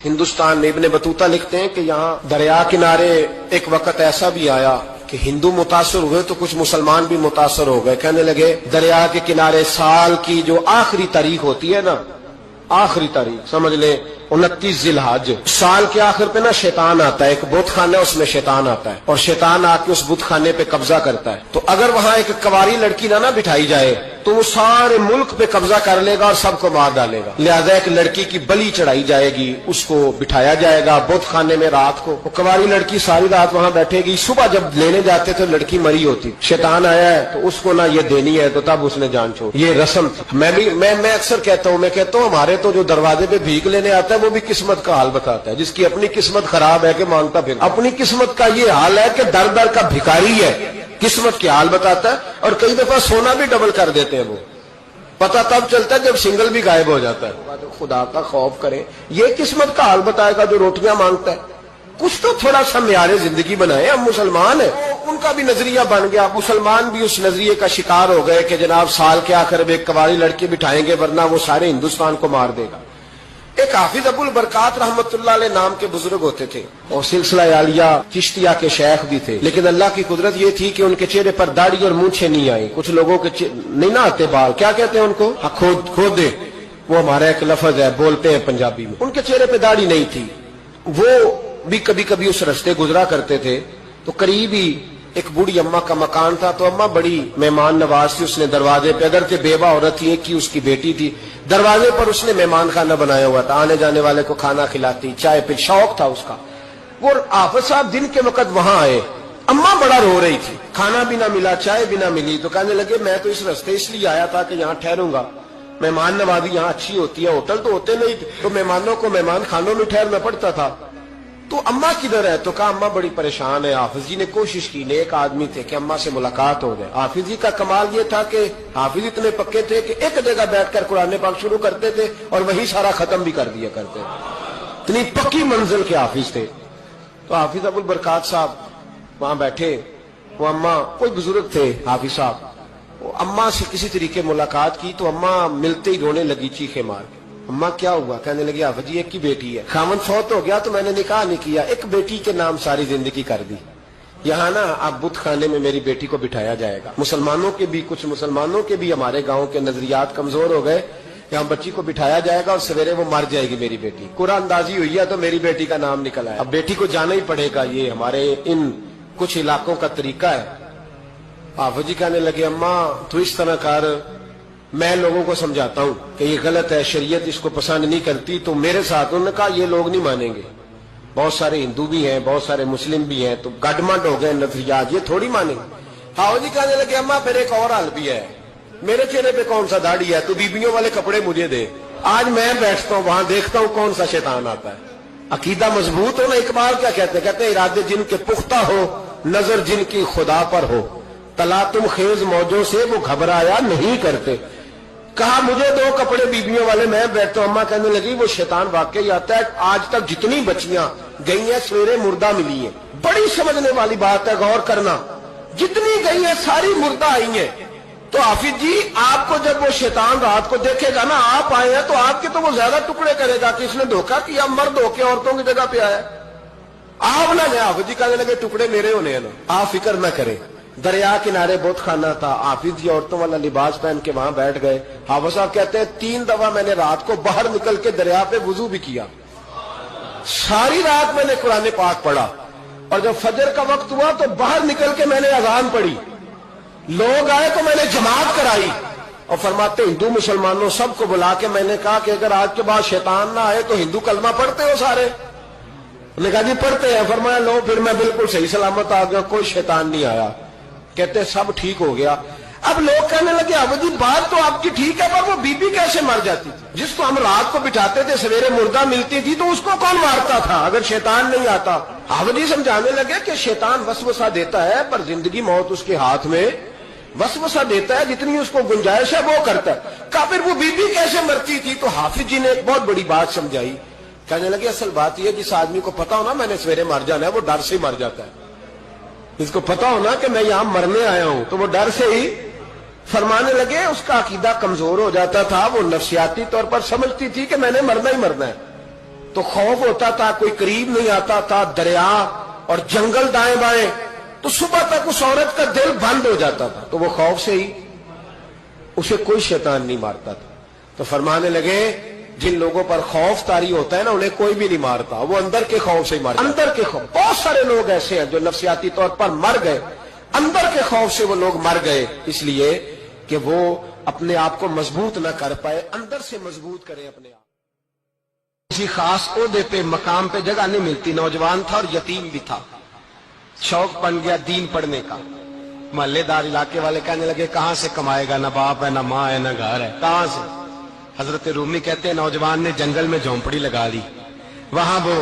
ہندوستان میں ابن بطوطہ لکھتے ہیں کہ یہاں دریا کنارے ایک وقت ایسا بھی آیا کہ ہندو متاثر ہوئے تو کچھ مسلمان بھی متاثر ہو گئے. کہنے لگے دریا کے کنارے سال کی جو آخری تاریخ ہوتی ہے نا، آخری تاریخ سمجھ لیں 29 ذی الحج، سال کے آخر پہ نا شیطان آتا ہے، ایک بت خانہ اس میں شیطان آتا ہے اور شیطان آ کے اس بت خانے پہ قبضہ کرتا ہے. تو اگر وہاں ایک کواری لڑکی نہ بٹھائی جائے تو وہ سارے ملک پہ قبضہ کر لے گا اور سب کو مار ڈالے گا. لہذا ایک لڑکی کی بلی چڑھائی جائے گی، اس کو بٹھایا جائے گا بت خانے میں رات کو. وہ کواری لڑکی ساری رات وہاں بیٹھے گی، صبح جب لینے جاتے تو لڑکی مری ہوتی. شیطان آیا ہے تو اس کو نہ یہ دینی ہے تو تب اس نے جان چھوڑ. یہ رسم تھی. میں اکثر کہتا ہوں، ہمارے تو جو دروازے پہ بھیک لینے آتا ہے وہ بھی قسمت کا حال بتاتا ہے. جس کی اپنی قسمت خراب ہے کہ مانگتا پھر اپنی قسمت کا یہ حال ہے کہ در در کا بھکاری ہے، قسمت کے حال بتاتا ہے. اور کئی دفعہ سونا بھی ڈبل کر دیتے ہیں. وہ پتہ تب چلتا ہے جب سنگل بھی غائب ہو جاتا ہے. خدا کا خوف کریں، یہ قسمت کا حال بتائے گا جو روٹیاں مانگتا ہے. کچھ تو تھوڑا سا معیار زندگی بنائے. ہم مسلمان ہیں، ان کا بھی نظریہ بن گیا، مسلمان بھی اس نظریے کا شکار ہو گئے کہ جناب سال کے آخر میں ایک کواری لڑکی بٹھائیں گے ورنہ وہ سارے ہندوستان کو مار دے گا. ایک حافظ ابو البرکات رحمت اللہ علیہ نام کے بزرگ ہوتے تھے اور سلسلہ عالیہ چشتیہ کے شیخ بھی تھے. لیکن اللہ کی قدرت یہ تھی کہ ان کے چہرے پر داڑھی اور مونچھیں نہیں آئی. کچھ لوگوں کے نہیں نہ آتے بال، کیا کہتے ہیں ان کو؟ کھودے. وہ ہمارا ایک لفظ ہے، بولتے ہیں پنجابی میں. ان کے چہرے پہ داڑھی نہیں تھی. وہ بھی کبھی کبھی اس رستے گزرا کرتے تھے تو قریب ہی ایک بوڑھی اماں کا مکان تھا. تو اماں بڑی مہمان نواز تھی. اس نے دروازے پہ، اگرچہ بیوہ عورت تھی، ایک کی اس کی بیٹی تھی، دروازے پر اس نے مہمان خانہ بنایا ہوا تھا. آنے جانے والے کو کھانا کھلاتی، چائے پہ شوق تھا اس کا. وہ حافظ صاحب دن کے وقت وہاں آئے. اماں بڑا رو رہی تھی، کھانا بھی نہ ملا، چائے بھی نہ ملی. تو کہنے لگے میں تو اس رستے اس لیے آیا تھا کہ یہاں ٹھہروں گا، مہمان نوازی یہاں اچھی ہوتی ہے، ہوٹل تو ہوتے نہیں تو مہمانوں کو مہمان خانوں میں ٹھہرنا پڑتا تھا. تو اماں کدھر ہے؟ تو کہا اماں بڑی پریشان ہے. حافظ جی نے کوشش کی، نیک آدمی تھے، کہ اماں سے ملاقات ہو جائے. حافظ جی کا کمال یہ تھا کہ حافظ اتنے پکے تھے کہ ایک جگہ بیٹھ کر قرآن پاک شروع کرتے تھے اور وہی سارا ختم بھی کر دیا کرتے. اتنی پکی منزل کے حافظ تھے. تو حافظ ابو البرکات صاحب وہاں بیٹھے. وہ اماں کوئی بزرگ تھے حافظ صاحب، وہ اماں سے کسی طریقے ملاقات کی تو اماں ملتے ہی رونے لگی چیخے مار کے. اماں کیا ہوا؟ کہنے لگی حافظ جی ایک کی بیٹی ہے، خامن فوت ہو گیا تو میں نے نکاح نہیں کیا، ایک بیٹی کے نام ساری زندگی کر دی. یہاں نا اب بت خانے میں میری بیٹی کو بٹھایا جائے گا. کچھ مسلمانوں کے بھی ہمارے گاؤں کے نظریات کمزور ہو گئے. یہاں بچی کو بٹھایا جائے گا اور سویرے وہ مر جائے گی میری بیٹی. قرآن اندازی ہوئی ہے تو میری بیٹی کا نام نکلا ہے. اب بیٹی کو جانا ہی پڑے گا. یہ ہمارے ان کچھ علاقوں کا طریقہ ہے. حافظ جی کہنے لگے اماں تو اس طرح کر، میں لوگوں کو سمجھاتا ہوں کہ یہ غلط ہے، شریعت اس کو پسند نہیں کرتی. تو میرے ساتھ انہوں نے کہا یہ لوگ نہیں مانیں گے، بہت سارے ہندو بھی ہیں، بہت سارے مسلم بھی ہیں، تو گڈمنڈ ہو گئے نظریات، یہ تھوڑی مانیں گے. حافظ جی کہنے لگے اماں پھر ایک اور حال بھی ہے، میرے چہرے پہ کون سا داڑھی ہے؟ تو بیبیوں والے کپڑے مجھے دے. آج میں بیٹھتا ہوں وہاں، دیکھتا ہوں کون سا شیطان آتا ہے. عقیدہ مضبوط ہو نا. اقبال کیا کہتے ہیں ارادے جن کے پختہ ہو، نظر جن کی خدا پر ہو، تلاطم خیز موجوں سے وہ گھبرایا نہیں کرتے. کہا مجھے دو کپڑے بیبیوں والے، میں بیٹھتا ہوں. اماں کہنے لگی وہ شیطان واقعی آتا ہے. آج تک جتنی بچیاں گئی ہیں سویرے مردہ ملی ہیں. بڑی سمجھنے والی بات ہے، غور کرنا. جتنی گئی ہیں ساری مردہ آئی ہیں. تو حافظ جی آپ کو جب وہ شیطان رات کو دیکھے گا نا، آپ آئے ہیں تو آپ کے تو وہ زیادہ ٹکڑے کرے گا کہ اس نے دھوکہ کیا، مرد ہو کے عورتوں کی جگہ پہ آیا. آپ نہ جائیں. حافظ جی کہنے لگے ٹکڑے میرے ہونے ہیں نا، آپ فکر نہ کریں. دریا کنارے بت خانہ تھا. حافظ جی عورتوں والا لباس پہن کے وہاں بیٹھ گئے. حافظ صاحب کہتے ہیں 3 دفعہ میں نے رات کو باہر نکل کے دریا پہ وضو بھی کیا. ساری رات میں نے قرآن پاک پڑھا اور جب فجر کا وقت ہوا تو باہر نکل کے میں نے اذان پڑھی. لوگ آئے تو میں نے جماعت کرائی. اور فرماتے ہندو مسلمانوں سب کو بلا کے میں نے کہا کہ اگر آج کے بعد شیطان نہ آئے تو ہندو کلمہ پڑھتے ہو سارے؟ انہوں نے کہا جی پڑھتے ہیں. فرمایا لو پھر میں بالکل صحیح سلامت آ گیا، کوئی شیطان نہیں آیا. کہتے سب ٹھیک ہو گیا. اب لوگ کہنے لگے حافظ جی بات تو آپ کی ٹھیک ہے پر وہ بی بی کیسے مر جاتی تھی؟ جس کو ہم رات کو بٹھاتے تھے سویرے مردہ ملتی تھی تو اس کو کون مارتا تھا اگر شیطان نہیں آتا؟ حافظ جی سمجھانے لگے کہ شیطان وسوسہ دیتا ہے پر زندگی موت اس کے ہاتھ میں. وسوسہ دیتا ہے، جتنی اس کو گنجائش ہے وہ کرتا ہے. کہا پھر وہ بی بی کیسے مرتی تھی؟ تو حافظ جی نے ایک بہت بڑی بات سمجھائی. کہنے لگے اصل بات یہ جس آدمی کو پتا ہونا میں نے سویرے مر جانا ہے وہ ڈر سے مر جاتا ہے. جس کو پتا ہونا کہ میں یہاں مرنے آیا ہوں تو وہ ڈر سے ہی. فرمانے لگے اس کا عقیدہ کمزور ہو جاتا تھا، وہ نفسیاتی طور پر سمجھتی تھی کہ میں نے مرنا ہی مرنا ہے. تو خوف ہوتا تھا, کوئی قریب نہیں آتا تھا, دریا اور جنگل دائیں بائیں, تو صبح تک اس عورت کا دل بند ہو جاتا تھا, تو وہ خوف سے ہی اسے کوئی شیطان نہیں مارتا تھا. تو فرمانے لگے جن لوگوں پر خوف طاری ہوتا ہے نا, انہیں کوئی بھی نہیں مارتا, وہ اندر کے خوف سے ہی مارتا. اندر کے خوف, بہت سارے لوگ ایسے ہیں جو نفسیاتی طور پر مر گئے, اندر کے خوف سے وہ لوگ مر گئے, اس لیے کہ وہ اپنے آپ کو مضبوط نہ کر پائے, اندر سے مضبوط کریں اپنے آپ. کسی خاص عہدے پہ مقام پہ جگہ نہیں ملتی. نوجوان تھا اور یتیم بھی تھا, شوق بن گیا دین پڑھنے کا. محلے دار علاقے والے کہنے لگے کہاں سے کمائے گا, نہ باپ ہے نہ ماں ہے نہ گھر ہے, کہاں سے. حضرت رومی کہتے ہیں نوجوان نے جنگل میں جھونپڑی لگا لی, وہاں وہ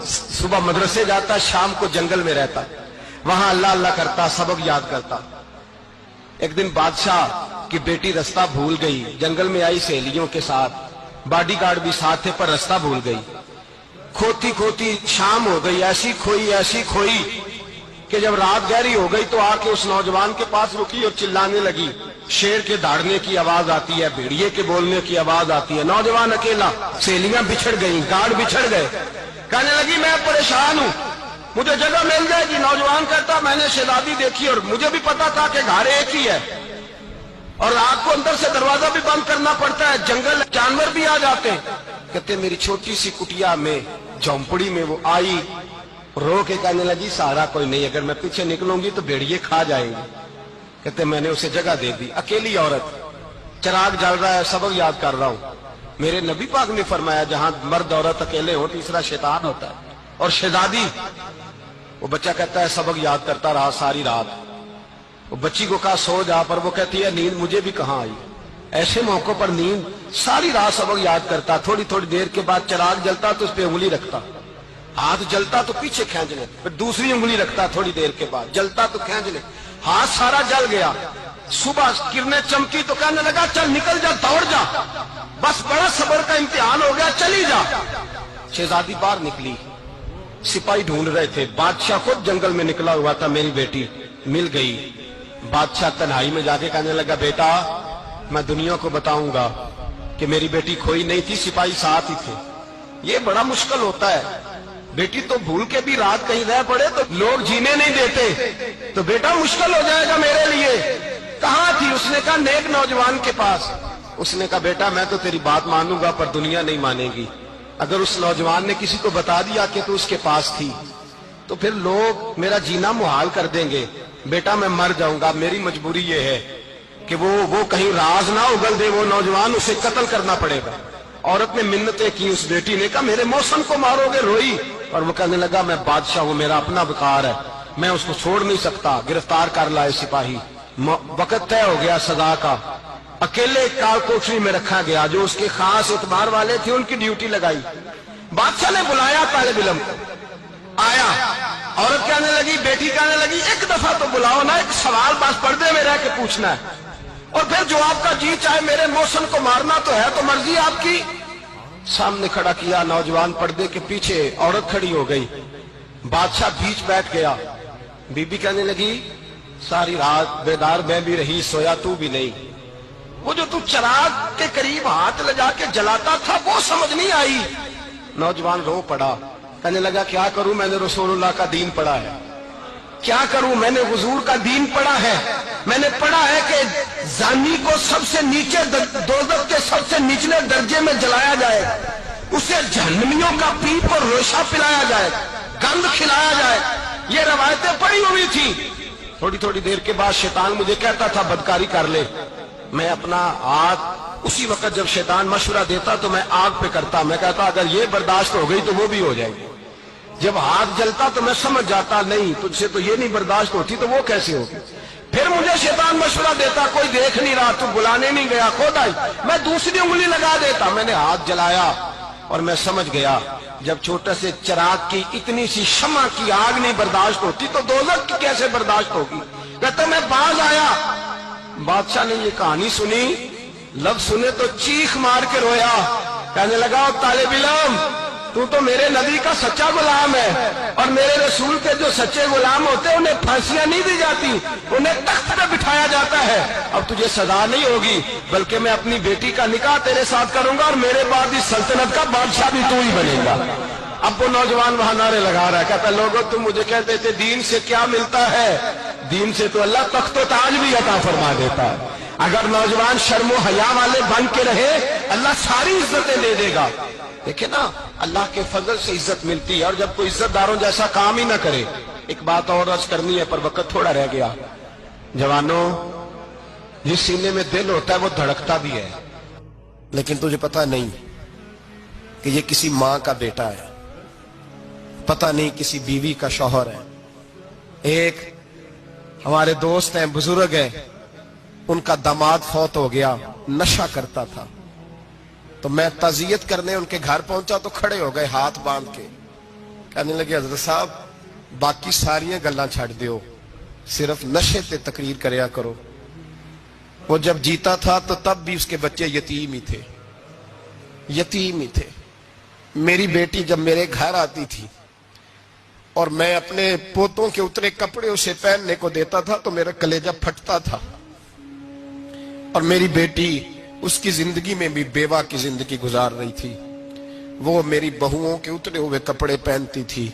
صبح مدرسے جاتا, شام کو جنگل میں رہتا, وہاں اللہ اللہ کرتا, سبق یاد کرتا. ایک دن بادشاہ کی بیٹی رستہ بھول گئی, جنگل میں آئی سہیلیوں کے ساتھ, باڈی گارڈ بھی ساتھ تھے پر رستہ بھول گئی. کھوتی کھوتی شام ہو گئی, ایسی کھوئی کہ جب رات گہری ہو گئی تو آ کے اس نوجوان کے پاس رکی اور چلانے لگی. شیر کے داڑنے کی آواز آتی ہے, بھیڑیے کے بولنے کی آواز آتی ہے. نوجوان اکیلا, سہیلیاں بچھڑ گئیں, گارڈ بچھڑ گئے. کہنے لگی میں پریشان ہوں, مجھے جگہ مل جائے گی. نوجوان کہتا میں نے شہزادی دیکھی اور مجھے بھی پتا تھا کہ گھر ایک ہی ہے, اور رات کو اندر سے دروازہ بھی بند کرنا پڑتا ہے, جنگل جانور بھی آ جاتے ہیں. کہتے میری چھوٹی سی کٹیا میں, جھونپڑی میں وہ آئی, رو کے کہنے لگی سہارا کوئی نہیں, اگر میں پیچھے نکلوں گی تو بھیڑیے کھا جائیں گے. کہتے میں نے اسے جگہ دے دی. اکیلی عورت, چراغ جل رہا ہے, سبق یاد کر رہا ہوں. میرے نبی پاک نے فرمایا جہاں مرد عورت اکیلے ہو تیسرا شیطان ہوتا ہے. اور شہزادی, وہ بچہ کہتا ہے سبق یاد کرتا رہا ساری رات. وہ بچی کو کہا سو جا, پر وہ کہتی ہے نیند مجھے بھی کہاں آئی. ایسے موقع پر نیند, ساری رات سبق یاد کرتا, تھوڑی تھوڑی دیر کے بعد چراغ جلتا تو اس پہ انگلی رکھتا, ہاتھ جلتا تو پیچھے کھینچ لے, پھر دوسری انگلی رکھتا, تھوڑی دیر کے بعد جلتا تو کھینچ لے, ہاتھ سارا جل گیا. صبح کرنیں چمکی تو کہنے لگا چل نکل جا, دوڑ جا, بس بڑا صبر کا امتحان ہو گیا, چلی جا. شہزادی باہر نکلی, سپاہی ڈھونڈ رہے تھے, بادشاہ خود جنگل میں نکلا ہوا تھا. میری بیٹی مل گئی. بادشاہ تنہائی میں جا کے کہنے لگا بیٹا میں دنیا کو بتاؤں گا کہ میری بیٹی کھوئی نہیں تھی, سپاہی ساتھ ہی تھے. یہ بڑا مشکل ہوتا ہے, بیٹی تو بھول کے بھی رات کہیں رہ پڑے تو لوگ جینے نہیں دیتے, تو بیٹا مشکل ہو جائے گا میرے لیے. کہاں تھی؟ اس نے کہا نیک نوجوان کے پاس. اس نے کہا بیٹا میں تو تیری بات مانوں گا پر دنیا نہیں مانے گی. اگر اس نوجوان نے کسی کو بتا دیا کہ تو اس کے پاس تھی تو پھر لوگ میرا جینا محال کر دیں گے. بیٹا میں مر جاؤں گا, میری مجبوری یہ ہے کہ وہ کہیں راز نہ اگل دے وہ نوجوان, اسے قتل کرنا پڑے گا. عورت نے منتیں کی, اس بیٹی نے کہا میرے موسم کو مارو گے, روئی. اور وہ کہنے لگا میں بادشاہ ہوں, میرا اپنا وقار ہے, میں اس کو چھوڑ نہیں سکتا. گرفتار کر لائے سپاہی. وقت طے ہو گیا سزا کا. اکیلے ایک کال کوٹری میں رکھا گیا, جو اس کے خاص اعتبار والے تھے ان کی ڈیوٹی لگائی. بادشاہ نے بلایا طالب علم, آیا. عورت کہنے لگی, بیٹی کہنے لگی ایک دفعہ تو بلاؤ نا, ایک سوال بس پردے میں رہ کے پوچھنا ہے, اور پھر جو آپ کا جی چاہے میرے موسم کو مارنا تو ہے, تو مرضی آپ کی. سامنے کھڑا کیا, نوجوان پردے کے پیچھے, عورت کھڑی ہو گئی. بادشاہ بیچ بیٹھ گیا. بی بی کہنے لگی ساری رات بیدار میں بھی رہی, سویا تو بھی نہیں. وہ جو تو چراغ کے قریب ہاتھ لگا کے جلاتا تھا وہ سمجھ نہیں آئی. نوجوان رو پڑا, کہنے لگا کیا کروں, میں نے رسول اللہ کا دین پڑھا ہے, کیا کروں, میں نے حضور کا دین پڑھا ہے. میں نے پڑھا ہے کہ زانی کو سب سے نیچے دوزخ کے سب سے نچلے درجے میں جلایا جائے, اسے جہنمیوں کا پیپ اور ریشہ پلایا جائے, گند کھلایا جائے. یہ روایتیں پڑھی ہوئی تھی. تھوڑی تھوڑی دیر کے بعد شیطان مجھے کہتا تھا بدکاری کر لے. میں اپنا ہاتھ, اسی وقت جب شیطان مشورہ دیتا تو میں آگ پہ کرتا, میں کہتا اگر یہ برداشت ہو گئی تو وہ بھی ہو جائے گی. جب ہاتھ جلتا تو میں سمجھ جاتا نہیں تجھ سے تو یہ نہیں برداشت ہوتی تو وہ کیسے ہوگی. پھر مجھے شیطان مشورہ دیتا کوئی دیکھ نہیں رہا, تو بلانے نہیں گیا, خود آئی, میں دوسری انگلی لگا دیتا. میں نے ہاتھ جلایا اور میں سمجھ گیا جب چھوٹے سے چراغ کی اتنی سی شمع کی آگ نہیں برداشت ہوتی تو دوزخ کی کیسے برداشت ہوگی. کہتا میں باز آیا. بادشاہ نے یہ کہانی سنی, لفظ سنے تو چیخ مار کے رویا. کہنے لگا طالب علم تو میرے نبی کا سچا غلام ہے, اور میرے رسول کے جو سچے غلام ہوتے ہیں انہیں پھانسیاں نہیں دی جاتی, انہیں تخت پہ بٹھایا جاتا ہے. اب تجھے سزا نہیں ہوگی بلکہ میں اپنی بیٹی کا نکاح تیرے ساتھ کروں گا, اور میرے بعد اس سلطنت کا بادشاہ بھی تو ہی بنے گا. اب وہ نوجوان وہاں نعرے لگا رہا ہے، کہتا لوگوں تم مجھے کہتے تھے دین سے کیا ملتا ہے، دین سے تو اللہ تخت و تاج بھی عطا فرما دیتا ہے۔ اگر نوجوان شرم و حیا والے بن کے رہے اللہ ساری عزتیں دے دے گا۔ دیکھیں نا اللہ کے فضل سے عزت ملتی ہے، اور جب کوئی عزت داروں جیسا کام ہی نہ کرے۔ ایک بات اور عرض کرنی ہے پر وقت تھوڑا رہ گیا۔ جوانوں، جس سینے میں دل ہوتا ہے وہ دھڑکتا بھی ہے، لیکن تجھے پتہ نہیں کہ یہ کسی ماں کا بیٹا ہے، پتہ نہیں کسی بیوی کا شوہر ہے۔ ایک ہمارے دوست ہیں، بزرگ ہیں، ان کا داماد فوت ہو گیا، نشہ کرتا تھا، تو میں تعزیت کرنے ان کے گھر پہنچا تو کھڑے ہو گئے ہاتھ باندھ کے، کہنے لگے حضرت صاحب باقی ساریاں گلاں چھڑ دیو، صرف نشے تے تقریر کریا کرو۔ وہ جب جیتا تھا تو تب بھی اس کے بچے یتیم ہی تھے، یتیم ہی تھے۔ میری بیٹی جب میرے گھر آتی تھی اور میں اپنے پوتوں کے اترے کپڑے اسے پہننے کو دیتا تھا تو میرا کلیجہ پھٹتا تھا، اور میری بیٹی اس کی زندگی میں بھی بیوہ کی زندگی گزار رہی تھی۔ وہ میری بہوؤں کے اترے ہوئے کپڑے پہنتی تھی،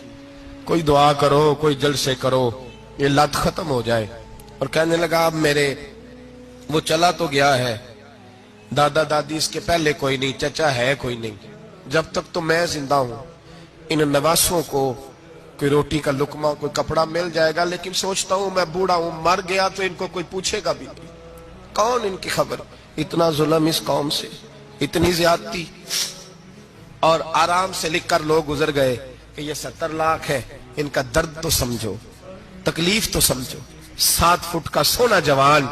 کوئی دعا کرو، کوئی جلسے کرو، یہ لت ختم ہو جائے۔ اور کہنے لگا اب میرے وہ چلا تو گیا ہے، دادا دادی اس کے پہلے کوئی نہیں، چچا ہے کوئی نہیں، جب تک تو میں زندہ ہوں ان نواسوں کو کوئی روٹی کا لقمہ، کوئی کپڑا مل جائے گا، لیکن سوچتا ہوں میں بوڑھا ہوں، مر گیا تو ان کو کوئی پوچھے گا بھی نہیں، کون ان کی خبر۔ اتنا ظلم اس قوم سے، اتنی زیادتی، اور آرام سے لکھ کر لوگ گزر گئے کہ یہ 70 لاکھ ہے، ان کا درد تو سمجھو، تکلیف تو سمجھو۔ 7 فٹ کا سونا جوان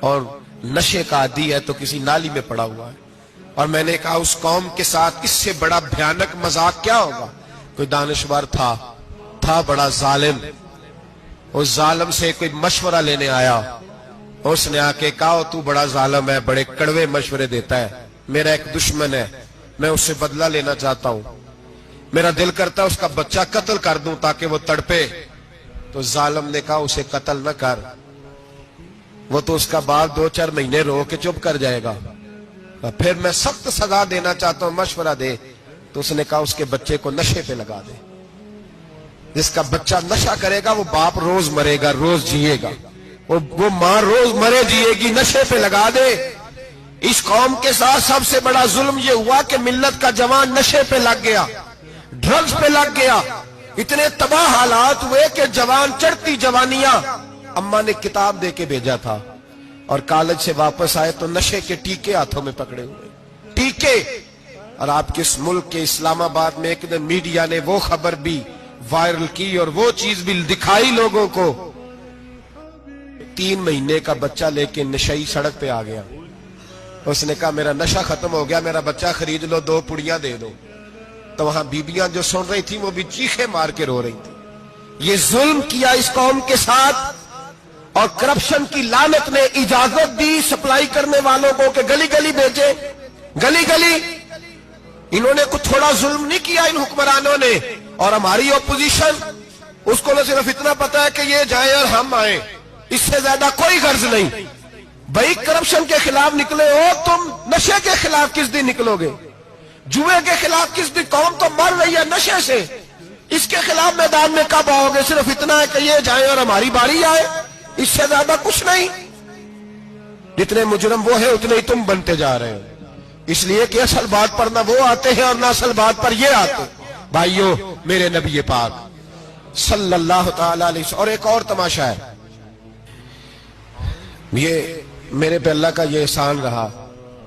اور نشے کا عادی ہے تو کسی نالی میں پڑا ہوا ہے۔ اور میں نے کہا اس قوم کے ساتھ اس سے بڑا بھیانک مذاق کیا ہوگا۔ کوئی دانشور تھا بڑا ظالم، اس ظالم سے کوئی مشورہ لینے آیا، اس نے آ کے کہا تو بڑا ظالم ہے، بڑے کڑوے مشورے دیتا ہے، میرا ایک دشمن ہے، میں اس سے بدلہ لینا چاہتا ہوں، میرا دل کرتا ہے اس کا بچہ قتل کر دوں تاکہ وہ تڑپے۔ تو ظالم نے کہا اسے قتل نہ کر، وہ تو اس کا باپ 2-4 مہینے رو کے چپ کر جائے گا، پھر میں سخت سزا دینا چاہتا ہوں، مشورہ دے۔ تو اس نے کہا اس کے بچے کو نشے پہ لگا دے، جس کا بچہ نشہ کرے گا وہ باپ روز مرے گا، روز جیے گا، وہ ماں روز مرے جیے گی، نشے پہ لگا دے۔ اس قوم کے ساتھ سب سے بڑا ظلم یہ ہوا کہ ملت کا جوان نشے پہ لگ گیا، ڈرگز پہ لگ گیا، اتنے تباہ حالات ہوئے کہ جوان چڑھتی جوانیاں، اماں نے کتاب دے کے بھیجا تھا، اور کالج سے واپس آئے تو نشے کے ٹیکے ہاتھوں میں پکڑے ہوئے، ٹیکے۔ اور آپ کے اس ملک کے اسلام آباد میں ایک دن میڈیا نے وہ خبر بھی وائرل کی اور وہ چیز بھی دکھائی لوگوں کو، 3 مہینے کا بچہ لے کے نشئی سڑک پہ آ گیا، اس نے کہا میرا نشہ ختم ہو گیا، میرا بچہ خرید لو، 2 پڑیاں دے دو۔ تو وہاں بیبیاں جو سن رہی تھی وہ بھی چیخے مار کے رو رہی تھی۔ یہ ظلم کیا اس قوم کے ساتھ، اور کرپشن کی لعنت نے اجازت دی سپلائی کرنے والوں کو کہ گلی گلی بھیجے، گلی گلی۔ انہوں نے کچھ تھوڑا ظلم نہیں کیا ان حکمرانوں نے، اور ہماری اپوزیشن اس کو نہ صرف اتنا پتا ہے کہ یہ جائیں اور ہم آئیں، اس سے زیادہ کوئی غرض نہیں۔ بھائی کرپشن کے خلاف نکلے ہو تم، نشے کے خلاف کس دن نکلو گے؟ جوئے کے خلاف کس دن؟ قوم تو مر رہی ہے نشے سے، اس کے خلاف میدان میں کب آؤ گے؟ صرف اتنا ہے کہ یہ جائیں اور ہماری باری آئے، اس سے زیادہ کچھ نہیں۔ جتنے مجرم وہ ہیں اتنے ہی تم بنتے جا رہے ہو، اس لیے کہ اصل بات پر نہ وہ آتے ہیں اور نہ اصل بات پر یہ آتے۔ بھائیو، میرے نبی پاک صلی اللہ تعالی علیہ وسلم، اور ایک اور تماشا ہے، یہ میرے پہ اللہ کا یہ احسان رہا،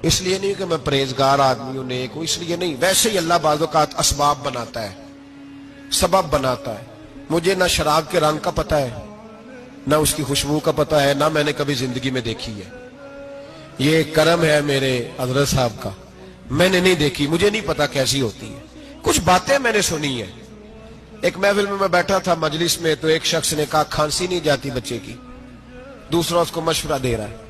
اس لیے نہیں کہ میں پرہیزگار آدمی ہوں، نیک ہوں، اس لیے نہیں، ویسے ہی اللہ بعض اوقات اسباب بناتا ہے، سبب بناتا ہے۔ مجھے نہ شراب کے رنگ کا پتہ ہے، نہ اس کی خوشبو کا پتہ ہے، نہ میں نے کبھی زندگی میں دیکھی ہے، یہ کرم ہے میرے حضرت صاحب کا، میں نے نہیں دیکھی، مجھے نہیں پتا کیسی ہوتی ہے، کچھ باتیں میں نے سنی ہیں۔ ایک محفل میں میں بیٹھا تھا مجلس میں، تو ایک شخص نے کہا کھانسی نہیں جاتی بچے کی، دوسرا اس کو مشورہ دے رہا ہے،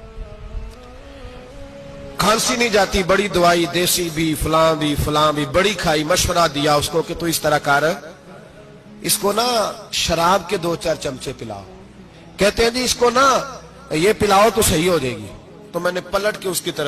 کھانسی نہیں جاتی، بڑی دوائی دیسی بھی فلاں بھی بڑی کھائی، مشورہ دیا اس کو کہ تو اس طرح کر، اس کو نا شراب کے 2-4 چمچے پلاؤ، کہتے ہیں جی اس کو نا یہ پلاؤ تو صحیح ہو جائے گی۔ تو میں نے پلٹ کے اس کی طرف